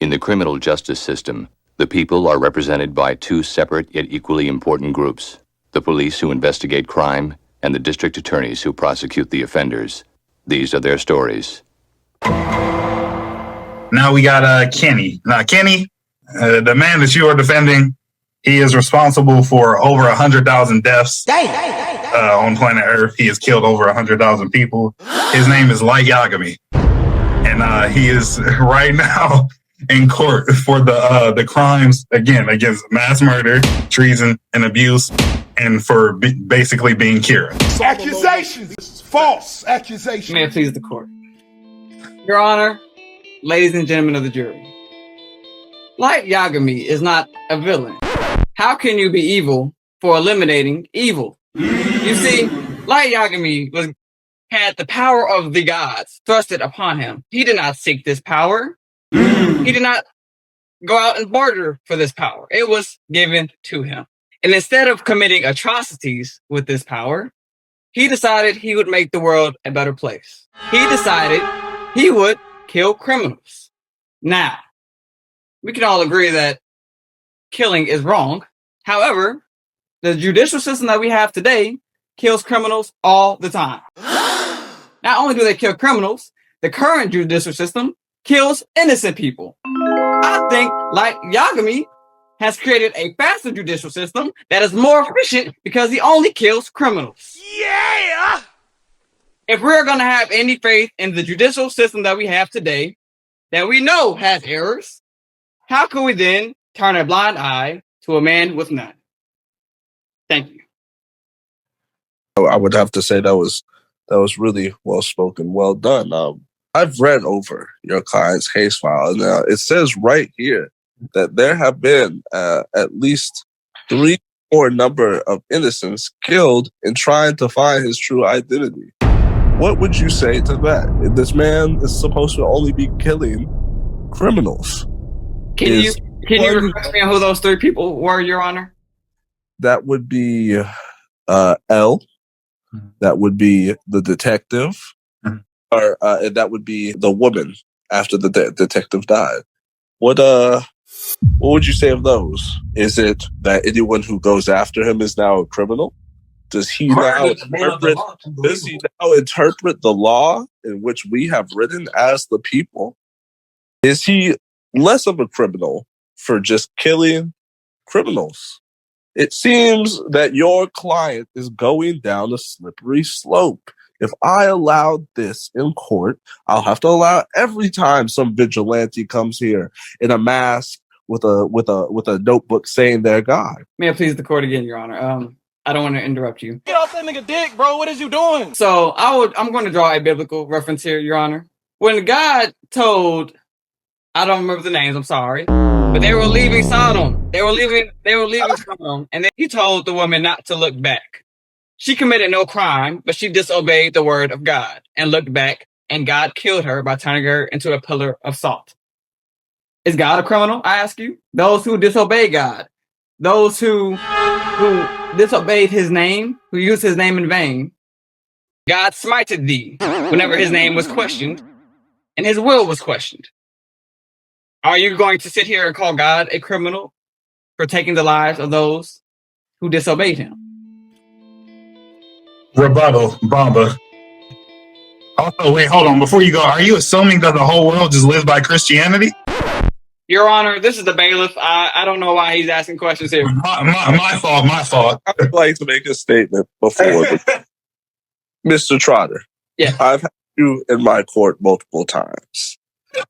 In the criminal justice system, the people are represented by two separate yet equally important groups: the police who investigate crime and the district attorneys who prosecute the offenders. These are their stories. Now we got Kenny. Now, Kenny, the man that you are defending, he is responsible for over 100,000 deaths on planet Earth. He has killed over 100,000 people. His name is Yagami, and he is right now in court for the crimes, again, against mass murder, treason, and abuse, and for basically being Kira. Accusations! False accusations! May it please the court. Your Honor, ladies and gentlemen of the jury, Light Yagami is not a villain. How can you be evil for eliminating evil? You see, Light Yagami had the power of the gods thrusted upon him. He did not seek this power. He did not go out and barter for this power. It was given to him. And instead of committing atrocities with this power, he decided he would make the world a better place. He decided he would kill criminals. Now, we can all agree that killing is wrong. However, the judicial system that we have today kills criminals all the time. Not only do they kill criminals, the current judicial system kills innocent people. I think, like Yagami, has created a faster judicial system that is more efficient because he only kills criminals. Yeah! If we're going to have any faith in the judicial system that we have today, that we know has errors, how can we then turn a blind eye to a man with none? Thank you. I would have to say that was really well spoken, well done. I've read over your client's case file, and it says right here that there have been at least 3 or number of innocents killed in trying to find his true identity. What would you say to that? This man is supposed to only be killing criminals. Can you refresh me on who those 3 people were, Your Honor? That would be L. That would be the detective. Or that would be the woman after the detective died. What would you say of those? Is it that anyone who goes after him is now a criminal? Does he now interpret the law in which we have written as the people? Is he less of a criminal for just killing criminals? It seems that your client is going down a slippery slope. If I allowed this in court, I'll have to allow every time some vigilante comes here in a mask with a notebook saying they're God. May I please the court again, Your Honor? I don't want to interrupt you. Get off that nigga dick, bro. What is you doing? So I'm going to draw a biblical reference here, Your Honor. When God told, I don't remember the names, I'm sorry, but they were leaving Sodom. They were leaving Sodom, and then he told the woman not to look back. She committed no crime, but she disobeyed the word of God and looked back, and God killed her by turning her into a pillar of salt. Is God a criminal, I ask you? Those who disobey God, those who disobeyed his name, who used his name in vain, God smited thee whenever his name was questioned and his will was questioned. Are you going to sit here and call God a criminal for taking the lives of those who disobeyed him? Rebuttal, Bamba. Also, wait, hold on. Before you go, are you assuming that the whole world just lives by Christianity? Your Honor, this is the bailiff. I don't know why he's asking questions here. My fault. I would like to make a statement before Mr. Trotter. Yeah. I've had you in my court multiple times.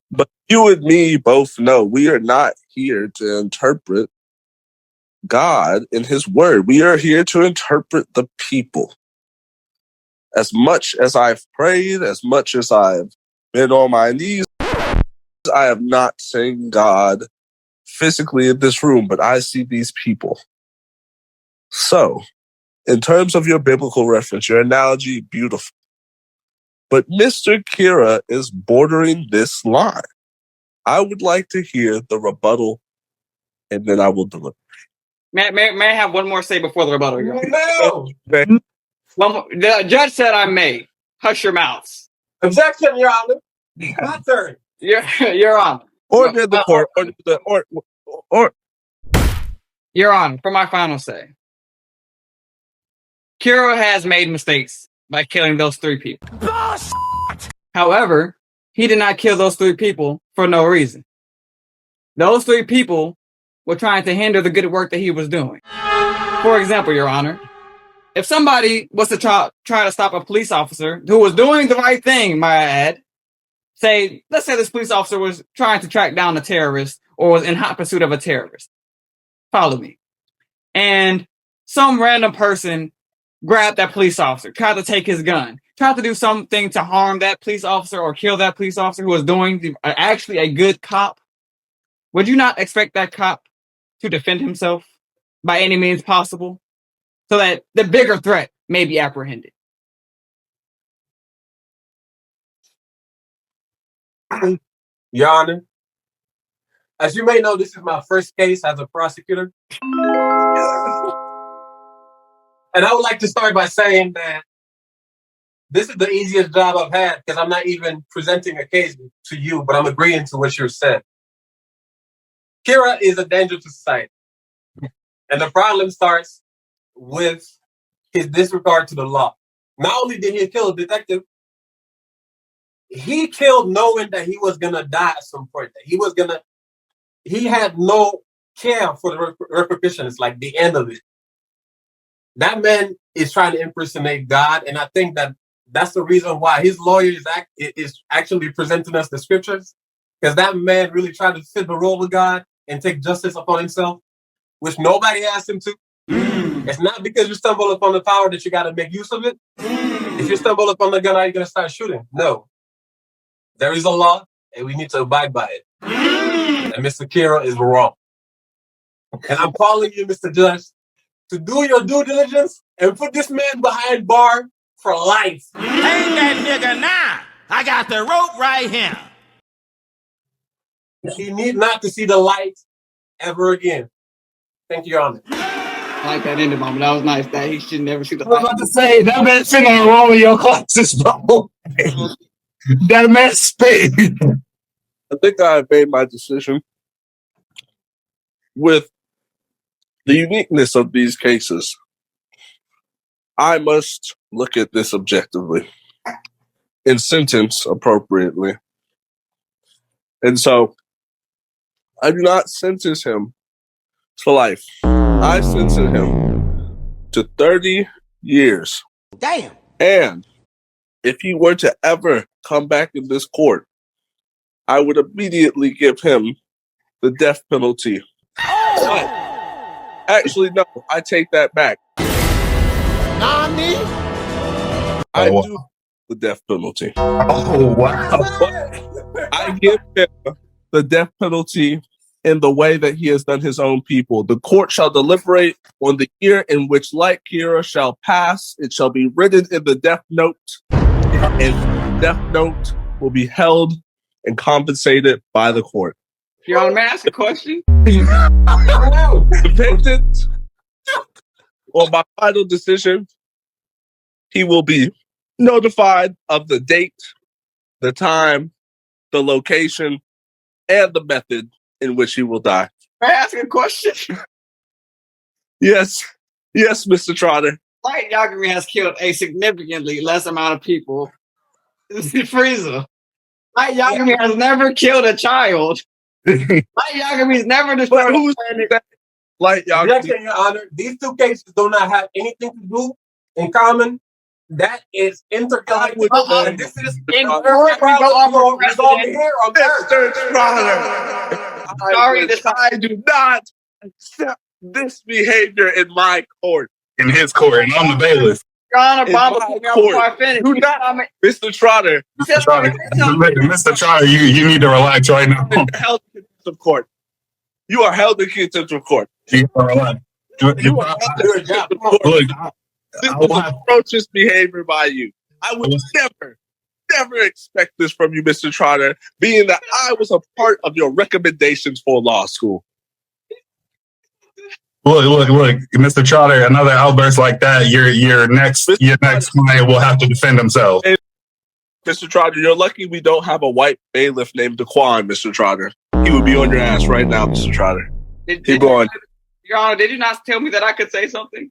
But you and me both know we are not here to interpret God in his word. We are here to interpret the people. As much as I've prayed, as much as I've been on my knees, I have not seen God physically in this room, but I see these people. So, in terms of your biblical reference, your analogy, beautiful. But Mr. Kira is bordering this line. I would like to hear the rebuttal, and then I will deliver. May I have one more say before the rebuttal? No! The judge said I may. Hush your mouths. Objection, Your Honor. My turn. Your Honor. or did the court, or Your Honor, for my final say, Kira has made mistakes by killing those 3 people. However, he did not kill those 3 people for no reason. Those 3 people were trying to hinder the good work that he was doing. For example, Your Honor, if somebody was to try to stop a police officer who was doing the right thing, might I add, let's say this police officer was trying to track down a terrorist or was in hot pursuit of a terrorist. Follow me. And some random person grabbed that police officer, tried to take his gun, tried to do something to harm that police officer or kill that police officer who was doing actually a good cop. Would you not expect that cop to defend himself by any means possible so that the bigger threat may be apprehended? Your Honor, as you may know, this is my first case as a prosecutor. And I would like to start by saying that this is the easiest job I've had because I'm not even presenting a case to you, but I'm agreeing to what you said. Kira is a danger to society. And the problem starts with his disregard to the law. Not only did he kill a detective, he killed knowing that he was going to die at some point. He had no care for the repercussions, like the end of it. That man is trying to impersonate God, and I think that's the reason why his lawyer is actually presenting us the scriptures, because that man really tried to fit the role of God and take justice upon himself, which nobody asked him to. It's not because you stumble upon the power that you got to make use of it. If you stumble upon the gun, are you going to start shooting? No. There is a law, and we need to abide by it. And Mr. Kira is wrong. And I'm calling you, Mr. Judge, to do your due diligence and put this man behind bar for life. Ain't that nigga now? I got the rope right here. He need not to see the light ever again. Thank you, Your Honor. I like that ending moment. That was nice. That he should never see the I was light. about to say, that man sitting on all of your classes, bro. That man spit. I think I have made my decision. With the uniqueness of these cases, I must look at this objectively and sentence appropriately. And so, I do not sentence him to life. I sentence him to 30 years. Damn. And if he were to ever come back in this court, I would immediately give him the death penalty. But, actually, no, I take that back. Nani? I do the death penalty. Oh, wow. I give him the death penalty in the way that he has done his own people. The court shall deliberate on the year in which like Kira shall pass. It shall be written in the death note, and the death note will be held and compensated by the court. Your Honor, may I ask a question? Dependent on my final decision, he will be notified of the date, the time, the location, and the method in which he will die. May I ask a question? Yes, Mr. Trotter. Light Yagami has killed a significantly less amount of people. Freezer. Light Yagami has never killed a child. Light Yagami's never destroyed Who's that? Light Yagami. Objection, Your Honor. These two cases do not have anything to do in common. That is interconnected. And this is incorrect. Mr. Trotter. I do not accept this behavior in my court. In his court, and I'm the bailiff. Your Honor, In Bob, my before court. I finish. Do not, Mr. Trotter. Mr. Trotter, you need to relax right now. You are held in contempt of court. You are held in contempt of court. You are relax. You are held in contempt of court. Look, This was atrocious behavior by you. I would never expect this from you, Mr. Trotter, being that I was a part of your recommendations for law school. Look, Mr. Trotter, another outburst like that, your next client will have to defend himself. Mr. Trotter, you're lucky we don't have a white bailiff named Daquan, Mr. Trotter. He would be on your ass right now, Mr. Trotter. Did Keep going. Your Honor, did you not tell me that I could say something?